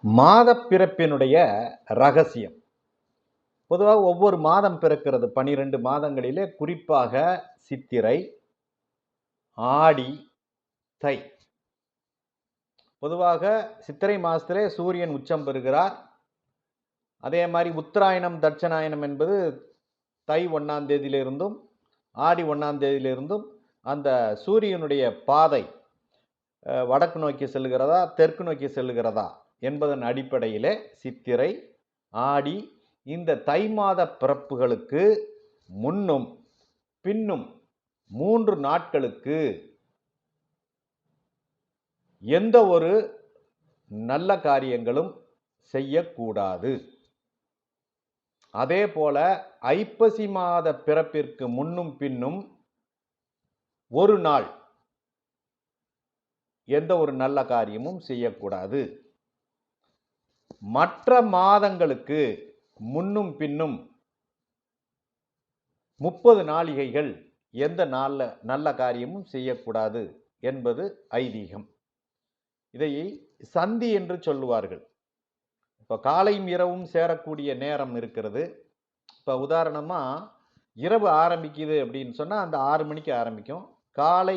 மாதப்பிறப்பினுடைய ரகசியம். பொதுவாக ஒவ்வொரு மாதம் பிறக்கிறது. 12 மாதங்களிலே குறிப்பாக சித்திரை, ஆடி, தை. பொதுவாக சித்திரை மாதத்திலே சூரியன் உச்சம் பெறுகிறார். அதே மாதிரி உத்தராயணம் தட்சணாயனம் என்பது தை 1ஆம் தேதியிலிருந்தும் ஆடி 1ஆம் தேதியிலிருந்தும் அந்த சூரியனுடைய பாதை வடக்கு நோக்கி செல்லுகிறதா தெற்கு நோக்கி செல்லுகிறதா என்பதன் அடிப்படையிலே சித்திரை, ஆடி, இந்த தை மாத பிறப்புகளுக்கு முன்னும் பின்னும் 3 நாட்களுக்கு எந்த ஒரு நல்ல காரியங்களும் செய்யக்கூடாது. அதே போல ஐப்பசி மாத பிறப்பிற்கு முன்னும் பின்னும் ஒரு நாள் எந்த ஒரு நல்ல காரியமும் செய்யக்கூடாது. மற்ற மாதங்களுக்கு முன்னும் பின்னும் 30 நாளிகைகள் எந்த நாள்ல நல்ல காரியமும் செய்யக்கூடாது என்பது ஐதீகம். இதை சந்தி என்று சொல்லுவார்கள். இப்போ காலையும் இரவும் சேரக்கூடிய நேரம் இருக்கிறது. இப்போ உதாரணமா இரவு ஆரம்பிக்குது அப்படின்னு சொன்னால் அந்த 6 மணிக்கு ஆரம்பிக்கும். காலை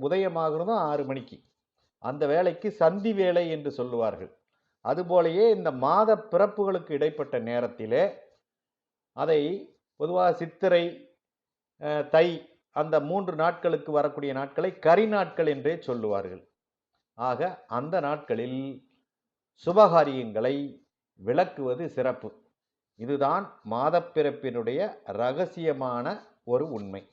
உதயமாகிறதும் 6 மணிக்கு. அந்த வேளைக்கு சந்தி வேளை என்று சொல்லுவார்கள். அதுபோலயே இந்த மாத பிறப்புகளுக்கு இடைப்பட்ட நேரத்திலே அதை பொதுவாக சித்திரை, தை அந்த 3 நாட்களுக்கு வரக்கூடிய நாட்களை கரி நாட்கள் என்றே சொல்லுவார்கள். ஆக அந்த நாட்களில் சுபகாரியங்களை விளக்குவது சிறப்பு. இதுதான் மாதப்பிறப்பினுடைய ரகசியமான ஒரு உண்மை.